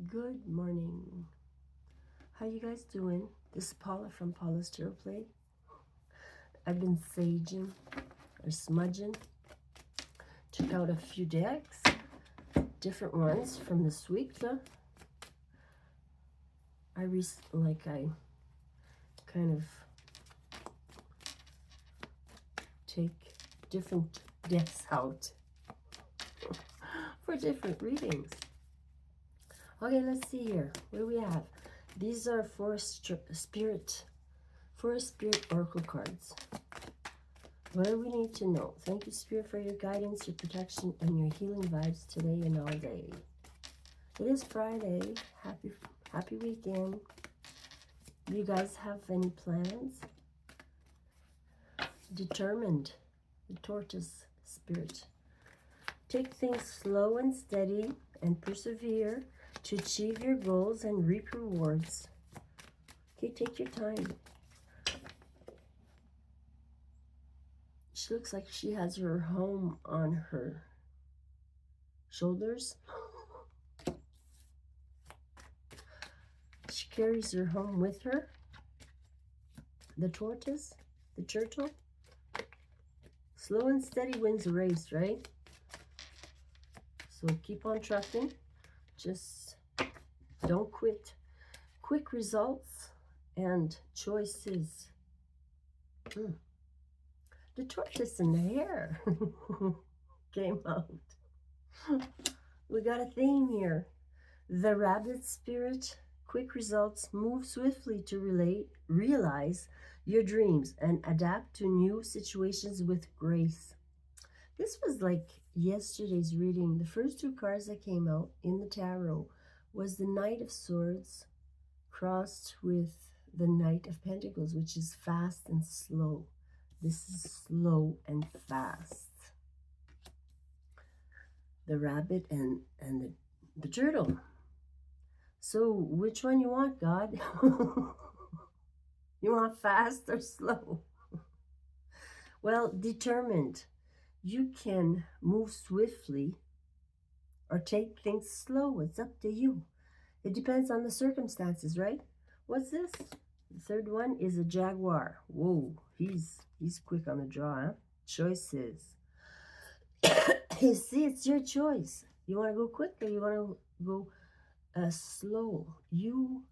Good morning. How you guys doing? This is Paula from Paula's Tarot Play. I've been saging or smudging. Took out a few decks, different ones from this week. I kind of take different decks out for different readings. Okay, let's see here. What do we have? These are Forest Spirit Oracle cards. What do we need to know? Thank you, Spirit, for your guidance, your protection, and your healing vibes today and all day. It is Friday. Happy weekend. Do you guys have any plans? Determined. The Tortoise Spirit. Take things slow and steady and persevere to achieve your goals and reap rewards. Okay, take your time. She looks like she has her home on her shoulders. She carries her home with her. The tortoise, the turtle. Slow and steady wins the race, right? So keep on trucking. Just don't quit. Quick results and choices. The tortoise and the hare came out. We got a theme here. The rabbit spirit. Quick results. Move swiftly to realize your dreams and adapt to new situations with grace. This was like yesterday's reading. The first two cards that came out in the tarot was the Knight of Swords crossed with the Knight of Pentacles, which is fast and slow. This is slow and fast. The rabbit and the turtle. So which one you want, God? You want fast or slow? Well, determined. You can move swiftly or take things slow. It's up to you. It depends on the circumstances, right? What's this? The third one is a jaguar. Whoa, he's quick on the draw, huh? Choices. You see, it's your choice. You want to go quick or you want to go slow? You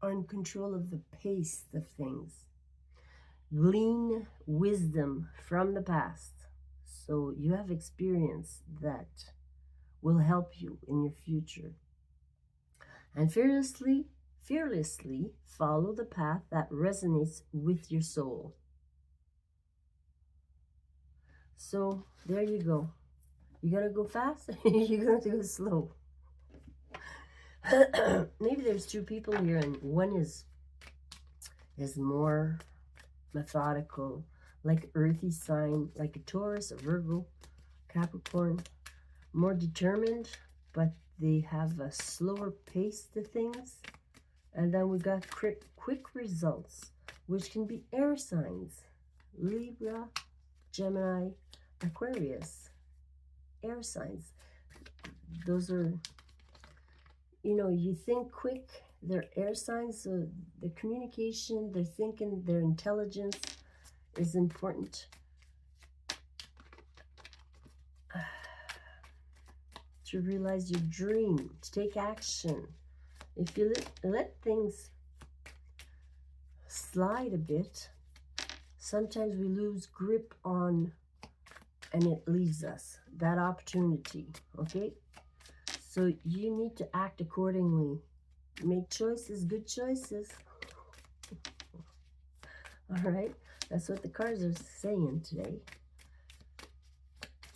are in control of the pace of things. Glean wisdom from the past. So you have experience that will help you in your future. And fearlessly follow the path that resonates with your soul. So there you go. You gotta go fast, you're gonna go slow. Maybe there's two people here, and one is more methodical, like earthy sign, like a Taurus, a Virgo, Capricorn, more determined, but they have a slower pace to things. And then we got quick results, which can be air signs: Libra, Gemini, Aquarius. Air signs. Those are, you think quick. They're air signs, so the communication, their thinking, their intelligence is important. To realize your dream, to take action. If you let things slide a bit, sometimes we lose grip on, and it leaves us that opportunity, okay? So you need to act accordingly. Make choices, good choices. All right, that's what the cards are saying today.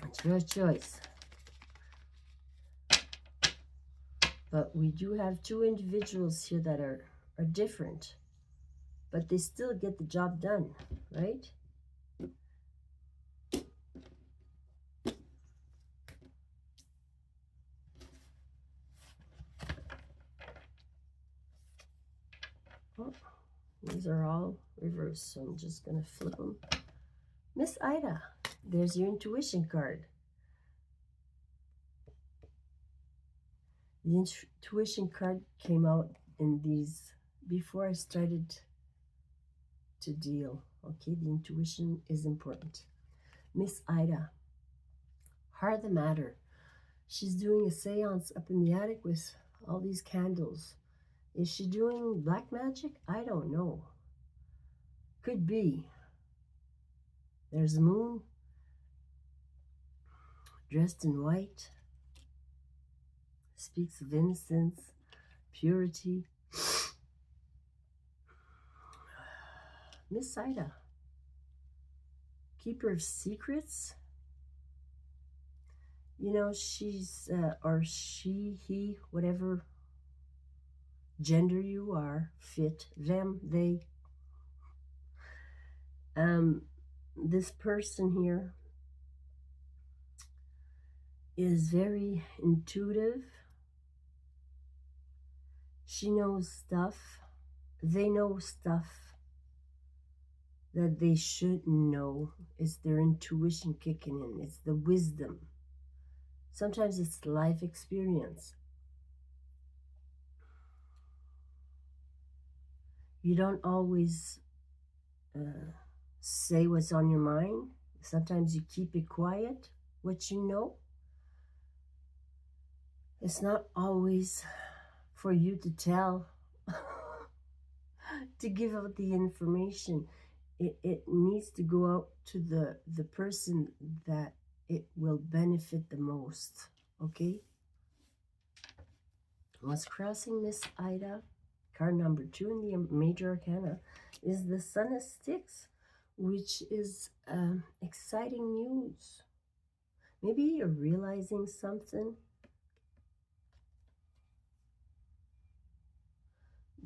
It's your choice. But we do have two individuals here that are different, but they still get the job done, right? Oh, these are all reversed, so I'm just going to flip them. Miss Ida, there's your intuition card. The intuition card came out in these before I started to deal. Okay, the intuition is important. Miss Ida, heart of the matter. She's doing a seance up in the attic with all these candles. Is she doing black magic? I don't know. Could be. There's a moon dressed in white. Speaks of innocence, purity. Miss Ida, keeper of secrets. You know, she's, or she, he, whatever gender you are, fit, them, they. This person here is very intuitive. She knows stuff. They know stuff that they shouldn't know. It's their intuition kicking in. It's the wisdom. Sometimes it's life experience. You don't always say what's on your mind. Sometimes you keep it quiet, what you know. It's not always for you to tell, to give out the information. It needs to go out to the person that it will benefit the most, okay? What's crossing Miss Ida, card number 2 in the major arcana, is the Sun of Sticks, which is exciting news. Maybe you're realizing something.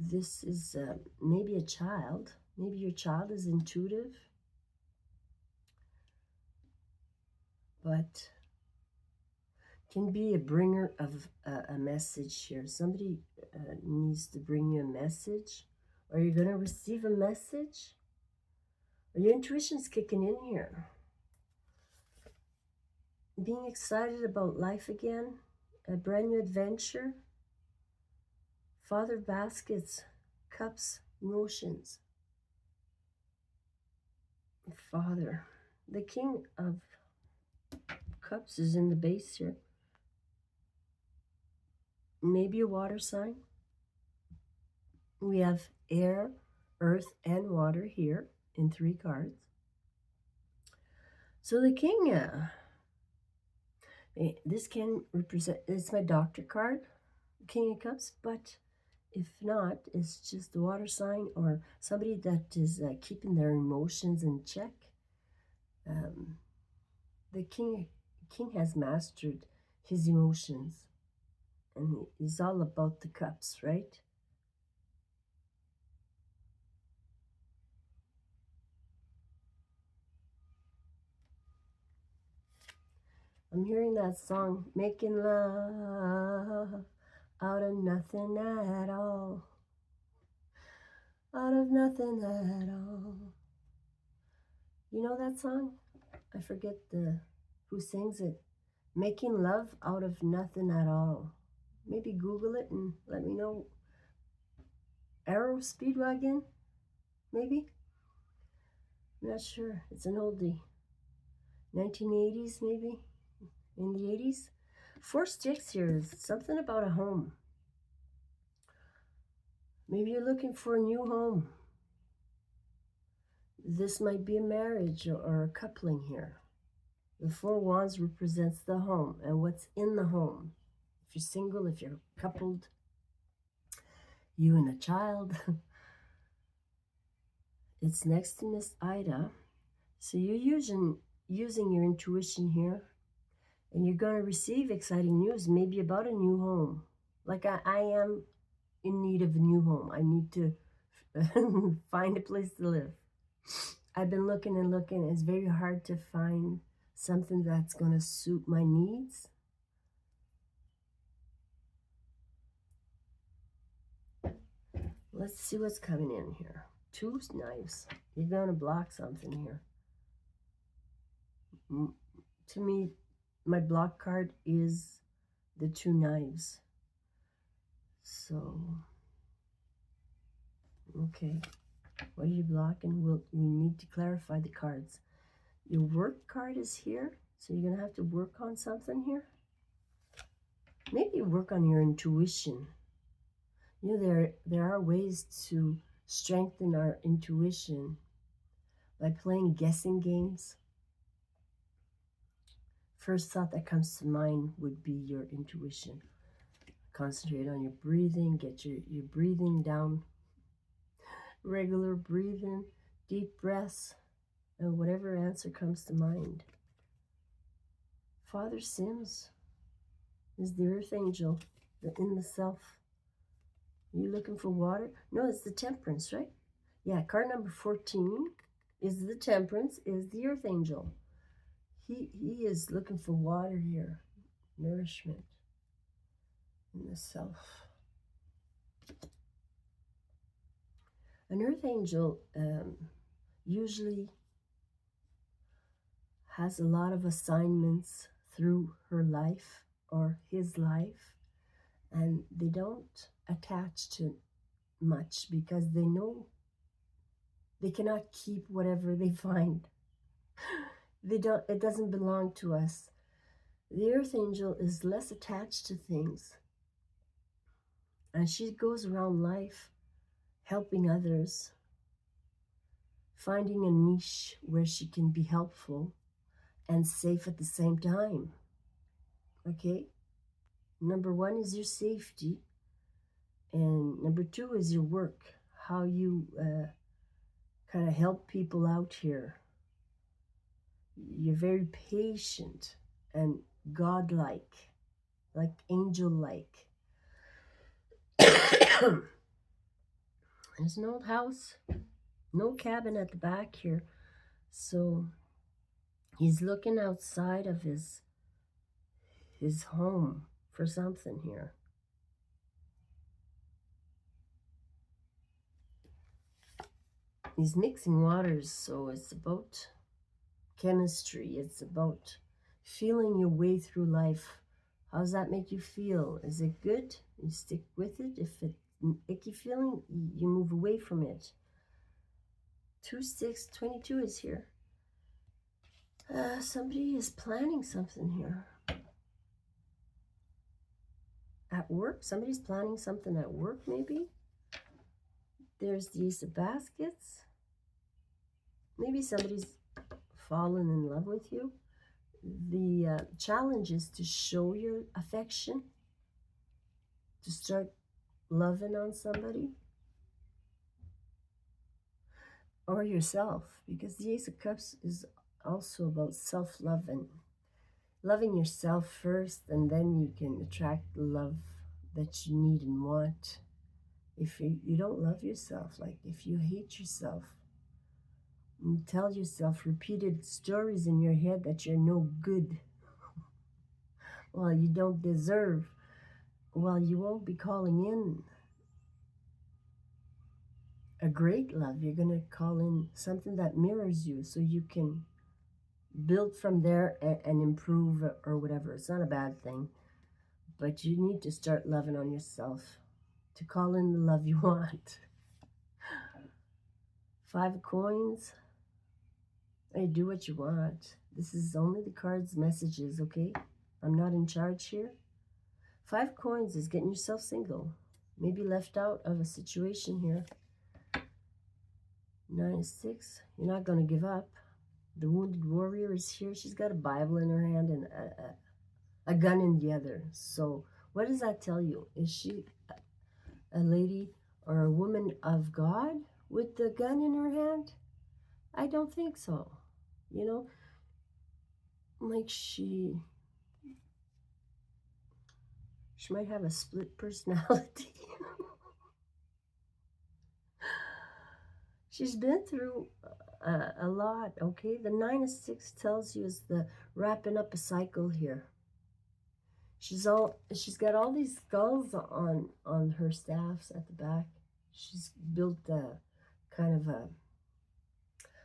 This is maybe a child. Maybe your child is intuitive, but can be a bringer of a message here. Somebody needs to bring you a message, or you're going to receive a message, or your intuition's kicking in here. Being excited about life again, a brand new adventure. Father of Baskets, Cups, emotions. Father, the King of Cups is in the base here. Maybe a water sign. We have air, earth, and water here in 3 cards. So the King, this can represent, it's my doctor card, King of Cups, but if not, it's just a water sign or somebody that is keeping their emotions in check. The king has mastered his emotions, and he's all about the cups, right? I'm hearing that song, making love out of nothing at all. Out of nothing at all. You know that song? I forget who sings it. Making love out of nothing at all. Maybe Google it and let me know. Arrow Speedwagon? Maybe? I'm not sure. It's an oldie. 1980s, maybe? In the 80s? 4 sticks here is something about a home. Maybe you're looking for a new home. This might be a marriage or a coupling here. The 4 wands represents the home and what's in the home. If you're single, if you're coupled, you and a child. It's next to Miss Ida. So you're using your intuition here. And you're going to receive exciting news, maybe about a new home. Like I am in need of a new home. I need to find a place to live. I've been looking and looking. It's very hard to find something that's going to suit my needs. Let's see what's coming in here. 2 knives. You're going to block something here. To me, my block card is the 2 knives. So, okay. What are you blocking? Well, you need to clarify the cards. Your work card is here, so you're going to have to work on something here. Maybe work on your intuition. You know, there are ways to strengthen our intuition by playing guessing games. First thought that comes to mind would be your intuition. Concentrate on your breathing, get your breathing down, regular breathing, deep breaths, and whatever answer comes to mind. Father Sims is the earth angel, in the self. Are you looking for water? No, it's the temperance, right? Yeah, card number 14 is the temperance, is the earth angel. He is looking for water here, nourishment in the self. An earth angel usually has a lot of assignments through her life or his life, and they don't attach to much because they know they cannot keep whatever they find. It doesn't belong to us. The earth angel is less attached to things, and she goes around life helping others, finding a niche where she can be helpful and safe at the same time. Okay? Number 1 is your safety, and number 2 is your work, how you kind of help people out here. You're very patient and godlike, like angel-like. There's an old house, no cabin at the back here, so he's looking outside of his home for something here. He's mixing waters, so it's about chemistry. It's about feeling your way through life. How does that make you feel? Is it good? You stick with it. If it's an icky feeling, you move away from it. 2-6-22 is here. Somebody is planning something here. At work? Somebody's planning something at work, maybe? There's the Ace of Baskets. Maybe somebody's fallen in love with you. The challenge is to show your affection, to start loving on somebody, or yourself, because the Ace of Cups is also about self-love and loving yourself first, and then you can attract the love that you need and want. If you don't love yourself, like if you hate yourself, you tell yourself repeated stories in your head that you're no good, well, you don't deserve, well, you won't be calling in a great love. You're going to call in something that mirrors you so you can build from there and improve or whatever. It's not a bad thing, but you need to start loving on yourself to call in the love you want. 5 of coins. Hey, do what you want. This is only the cards' messages, okay? I'm not in charge here. 5 coins is getting yourself single. Maybe left out of a situation here. 9 of 6. You're not going to give up. The wounded warrior is here. She's got a Bible in her hand and a gun in the other. So what does that tell you? Is she a lady or a woman of God with the gun in her hand? I don't think so. You know, like she might have a split personality. She's been through a lot, okay? The 9 of 6 tells you is the wrapping up a cycle here. She's got all these skulls on her staffs at the back. She's built a kind of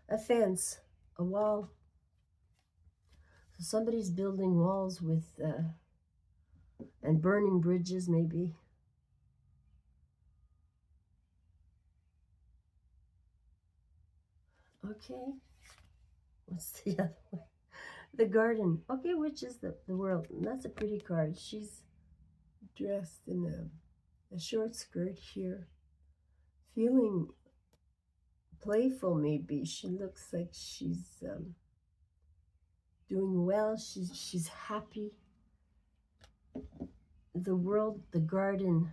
a fence, a wall. So somebody's building walls with and burning bridges, maybe. Okay. What's the other one? The garden. Okay, which is the world? And that's a pretty card. She's dressed in a short skirt here. Feeling playful, maybe. She looks like she's doing well. She's happy. The world, the garden.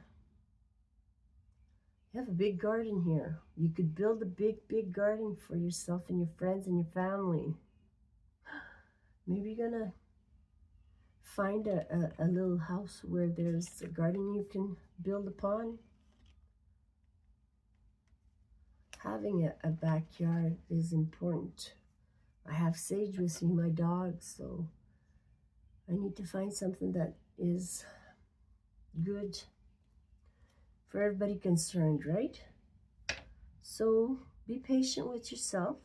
You have a big garden here. You could build a big garden for yourself and your friends and your family. Maybe you're gonna find a little house where there's a garden you can build upon. Having a backyard is important. I have Sage with me, my dog, so I need to find something that is good for everybody concerned, right? So be patient with yourself.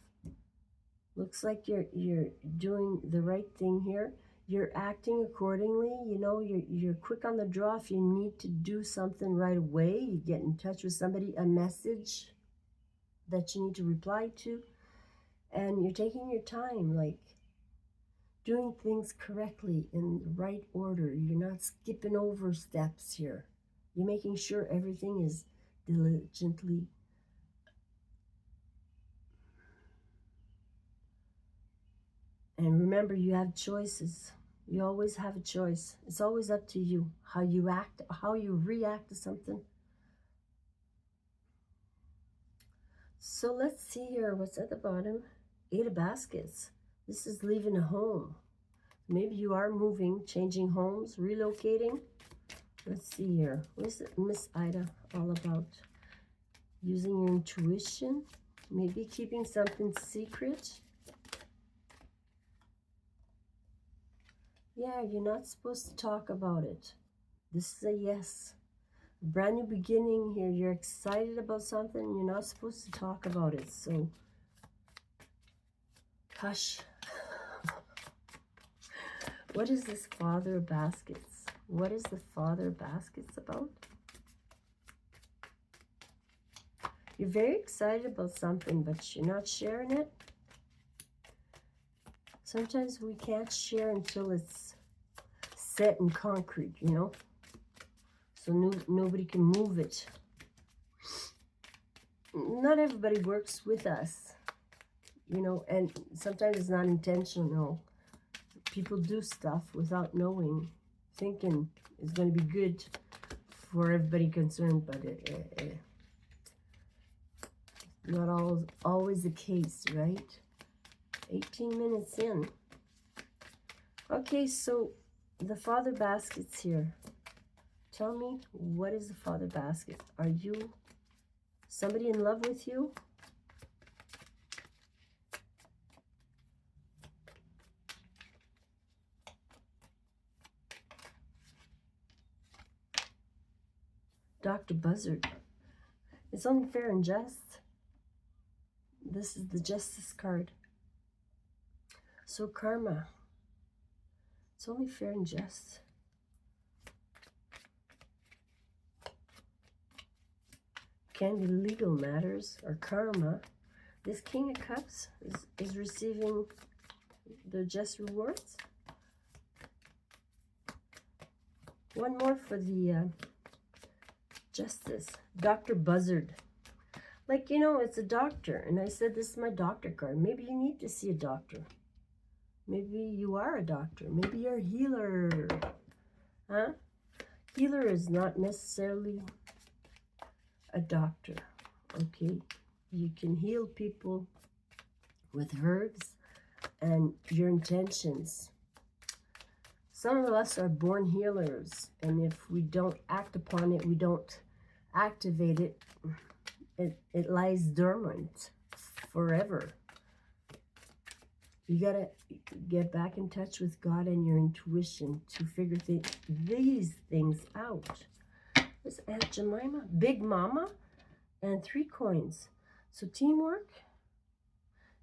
Looks like you're doing the right thing here. You're acting accordingly. You know, you're quick on the draw. If you need to do something right away, you get in touch with somebody, a message that you need to reply to, and you're taking your time, like doing things correctly in the right order. You're not skipping over steps here. You're making sure everything is diligently. And remember, you have choices. You always have a choice. It's always up to you how you act, how you react to something. So let's see here. What's at the bottom? 8 of baskets. This is leaving a home. Maybe you are moving, changing homes, relocating. Let's see here. What's Miss Ida all about? Using your intuition. Maybe keeping something secret. Yeah, you're not supposed to talk about it. This is a yes. A brand new beginning here. You're excited about something. You're not supposed to talk about it. So, hush. What is this Father of Baskets? What is the Father of Baskets about? You're very excited about something, but you're not sharing it. Sometimes we can't share until it's set in concrete, you know? So nobody can move it. Not everybody works with us, you know, and sometimes it's not intentional. People do stuff without knowing, thinking it's going to be good for everybody concerned, but not always the case, right? 18 minutes in. Okay, so the Father Baskets here. Tell me, what is the Father Basket? Are you somebody in love with you? Dr. Buzzard. It's only fair and just. This is the Justice card. So karma. It's only fair and just. Can be legal matters or karma. This King of Cups is receiving the just rewards. One more for the Justice. Dr. Buzzard. Like, you know, it's a doctor. And I said, this is my doctor card. Maybe you need to see a doctor. Maybe you are a doctor. Maybe you're a healer. Huh? Healer is not necessarily a doctor. Okay? You can heal people with herbs and your intentions. Some of us are born healers. And if we don't act upon it, we don't activate it, it lies dormant forever. You got to get back in touch with God and your intuition to figure these things out. There's Aunt Jemima, Big Mama, and 3 coins. So teamwork,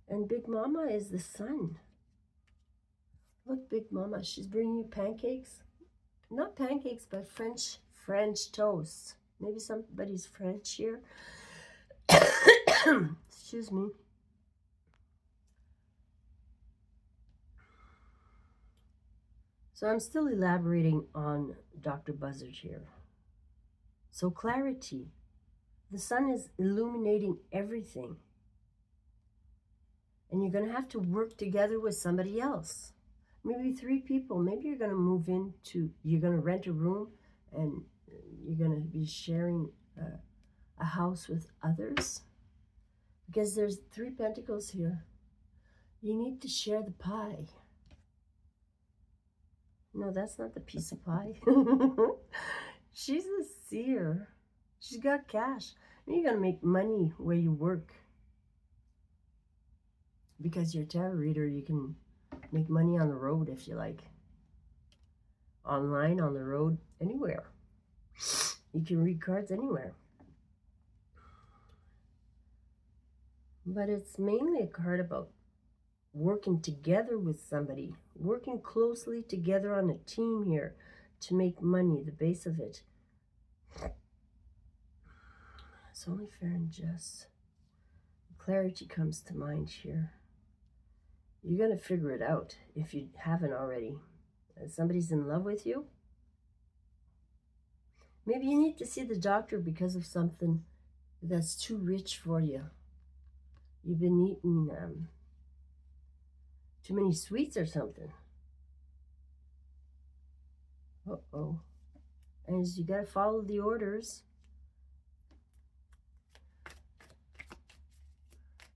and Big Mama is the sun. Look, Big Mama, she's bringing you pancakes. Not pancakes, but French toast. Maybe somebody's French here. Excuse me. So I'm still elaborating on Dr. Buzzard here. So clarity. The sun is illuminating everything. And you're going to have to work together with somebody else. Maybe 3 people. Maybe you're going to move into, you're going to rent a room and you're going to be sharing a house with others. Because there's 3 pentacles here. You need to share the pie. No, that's not the piece of pie. She's a seer. She's got cash. And you're going to make money where you work. Because you're a tarot reader, you can make money on the road if you like. Online, on the road, anywhere. You can read cards anywhere. But it's mainly a card about working together with somebody. Working closely together on a team here to make money, the base of it. It's only fair and just. Clarity comes to mind here. You're going to figure it out if you haven't already. Somebody's in love with you. Maybe you need to see the doctor because of something that's too rich for you. You've been eating too many sweets or something. Uh-oh. And you got to follow the orders.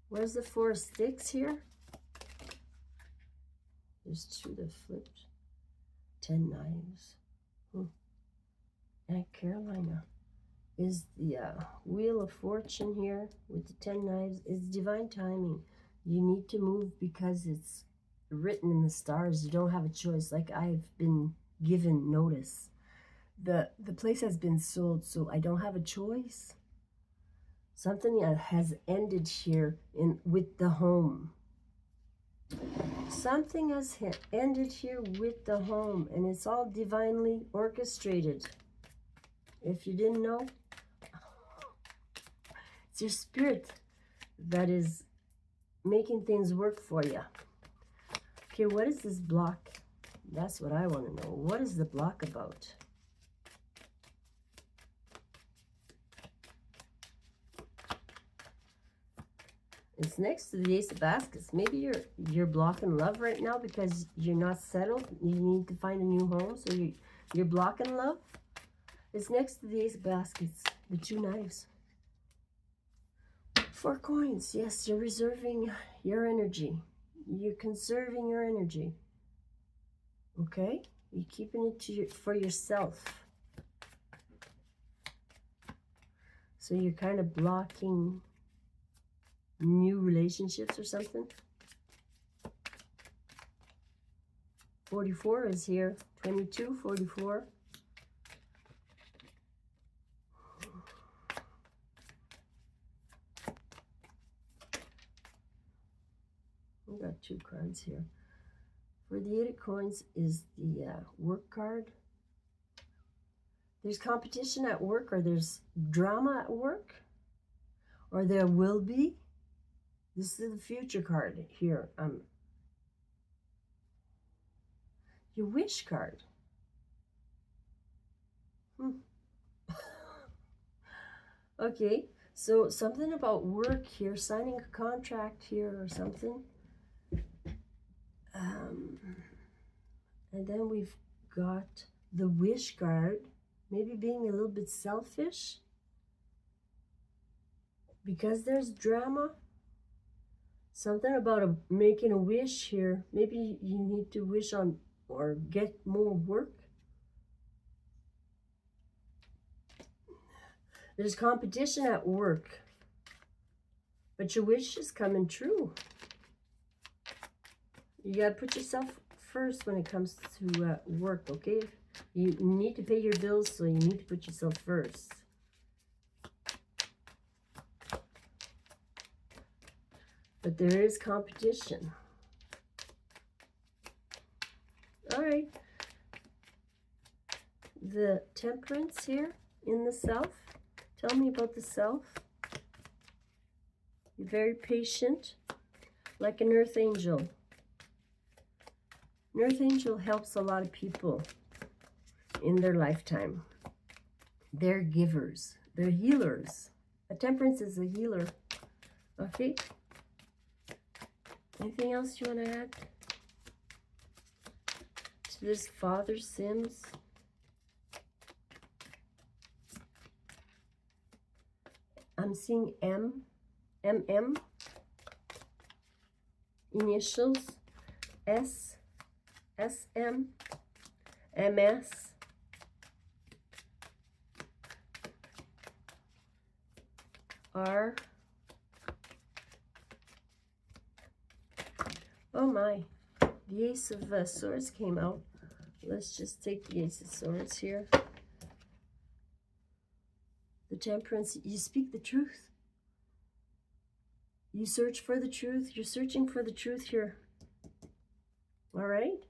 Where's the 4 of Sticks here? There's 2 that flipped. 10 Knives. Aunt Carolina. Is the Wheel of Fortune here with the 10 Knives. It's divine timing. You need to move because it's written in the stars. You don't have a choice. Like I've been given notice. The place has been sold, so I don't have a choice. Something has ended here with the home. Something has ended here with the home, and it's all divinely orchestrated. If you didn't know, it's your spirit that is making things work for you. Okay, what is this block? That's what I want to know. What is the block about? It's next to the Ace of Baskets. Maybe you're blocking love right now because you're not settled. You need to find a new home, so you're blocking love. It's next to the Ace of Baskets, the 2 Knives. 4 coins. Yes, you're reserving your energy. You're conserving your energy. Okay? You're keeping it for yourself. So you're kind of blocking new relationships or something. 44 is here. 22, 44. We got 2 cards here. For the 8 of Coins is the work card. There's competition at work, or there's drama at work, or there will be. This is the future card here. Your wish card. Okay, so something about work here, signing a contract here or something. And then we've got the wish card. Maybe being a little bit selfish. Because there's drama. Something about making a wish here. Maybe you need to wish on or get more work. There's competition at work. But your wish is coming true. You got to put yourself first when it comes to work, okay? You need to pay your bills, so you need to put yourself first. But there is competition. All right. The Temperance here in the South. Tell me about the South. You're very patient, like an earth angel. An earth angel helps a lot of people in their lifetime. They're givers. They're healers. A temperance is a healer. Okay? Anything else you want to add to this Father Sims? I'm seeing MM, initials, S, SM, MS, R. Oh my, the Ace of Swords came out. Let's just take the Ace of Swords here. The Temperance, you speak the truth. You search for the truth. You're searching for the truth here. All right?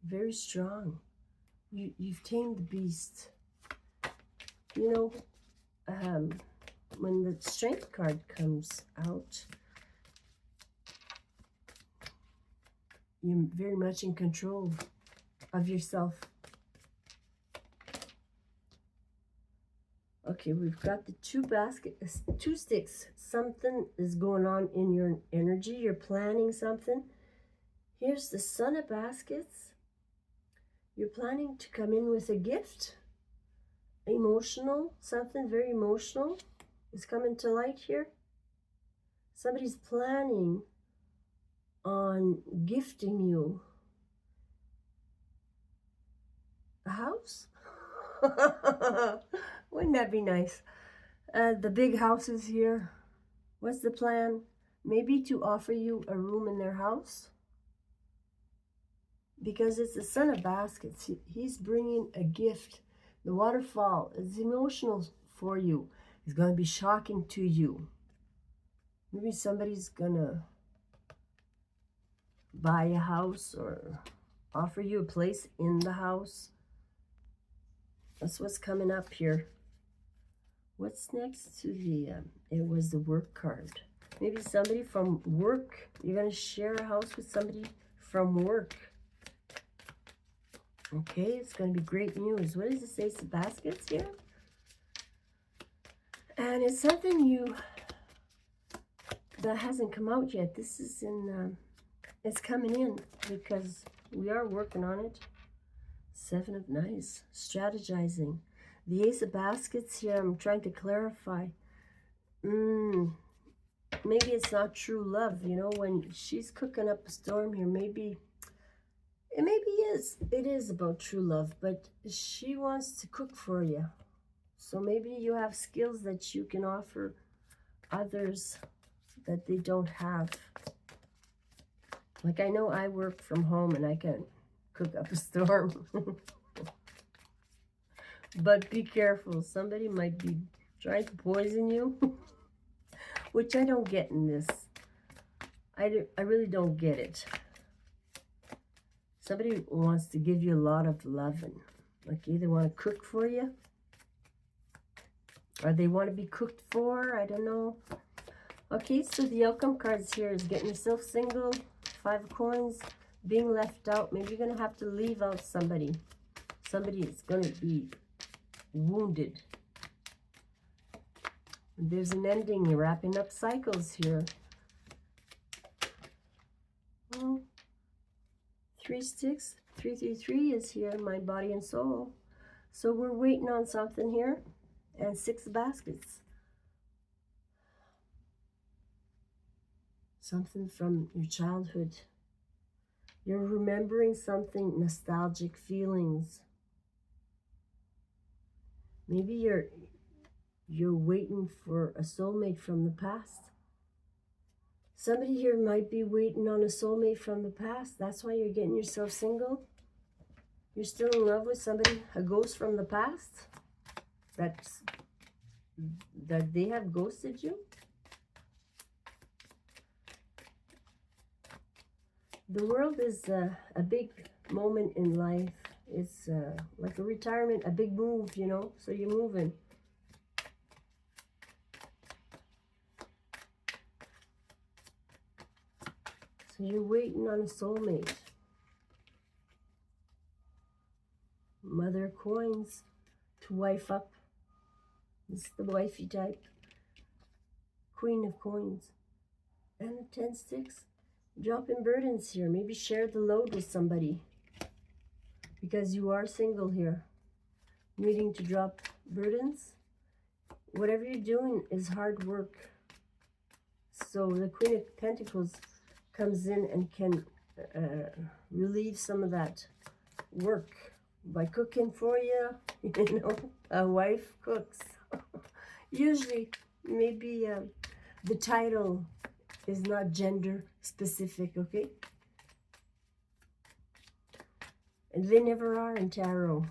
Very strong. You've tamed the beast. You know, when the Strength card comes out, you're very much in control of yourself. Okay, we've got the two sticks. Something is going on in your energy. You're planning something. Here's the Son of Baskets. You're planning to come in with a gift. Emotional, something very emotional is coming to light here. Somebody's planning on gifting you a house. Wouldn't that be nice? The big house is here. What's the plan? Maybe to offer you a room in their house. Because it's the Son of Baskets. He's bringing a gift. The waterfall is emotional for you. It's going to be shocking to you. Maybe somebody's going to buy a house or offer you a place in the house. That's what's coming up here. What's next to the, it was the work card. Maybe somebody from work. You're going to share a house with somebody from work. Okay, it's going to be great news. What does it say? Ace of Baskets here? And it's something that hasn't come out yet. This is in, it's coming in because we are working on it. Seven of Knights, strategizing. The Ace of Baskets here, I'm trying to clarify. Maybe it's not true love, you know, when she's cooking up a storm here, maybe, it maybe is. It is about true love, but she wants to cook for you. So maybe you have skills that you can offer others that they don't have. Like I know I work from home and I can cook up a storm. But be careful. Somebody might be trying to poison you. Which I don't get in this. I really don't get it. Somebody wants to give you a lot of loving. Like either want to cook for you. Or they want to be cooked for. I don't know. Okay, so the outcome cards here is getting yourself single. 5 of coins. Being left out. Maybe you're going to have to leave out somebody. Somebody is going to be wounded. There's an ending. You're wrapping up cycles here. Well, 3 sticks. 333 is here. Mind, body, and soul. So we're waiting on something here. And 6 baskets. Something from your childhood. You're remembering something, nostalgic feelings. Maybe you're waiting for a soulmate from the past. Somebody here might be waiting on a soulmate from the past. That's why you're getting yourself single. You're still in love with somebody, a ghost from the past. That they have ghosted you. The world is a big moment in life. It's like a retirement, a big move, you know, so you're moving. So you're waiting on a soulmate. Mother of coins to wife up. This is the wifey type. Queen of coins. And a 10 sticks. Dropping burdens here. Maybe share the load with somebody. Because you are single here. Needing to drop burdens. Whatever you're doing is hard work. So the Queen of Pentacles comes in and can relieve some of that work by cooking for you. You know, a wife cooks. Usually, maybe the title is not gender specific, okay? And they never are in tarot.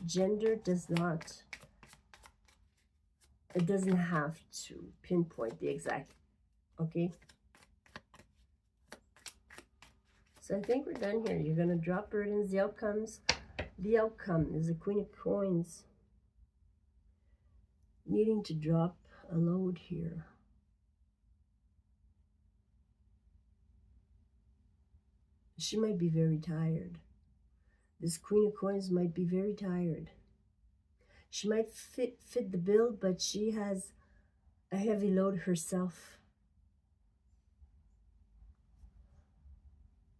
Gender does not, it doesn't have to pinpoint the exact, okay? So I think we're done here. You're going to drop burdens. The outcome is the Queen of Coins. Needing to drop a load here. She might be very tired. This Queen of Coins might be very tired. She might fit the bill, but she has a heavy load herself.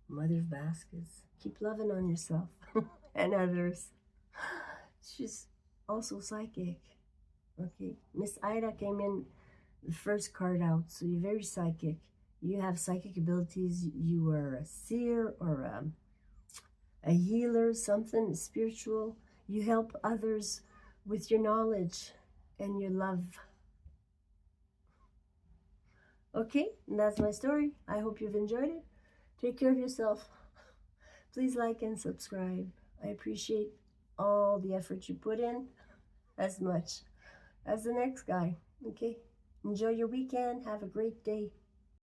Mother of Baskets. Keep loving on yourself and others. She's also psychic. Okay, Miss Ida came in the first card out, so you're very psychic. You have psychic abilities. You are a seer or a healer, something spiritual. You help others with your knowledge and your love. Okay, and that's my story. I hope you've enjoyed it. Take care of yourself. Please like and subscribe. I appreciate all the effort you put in as much as the next guy. Okay, enjoy your weekend. Have a great day.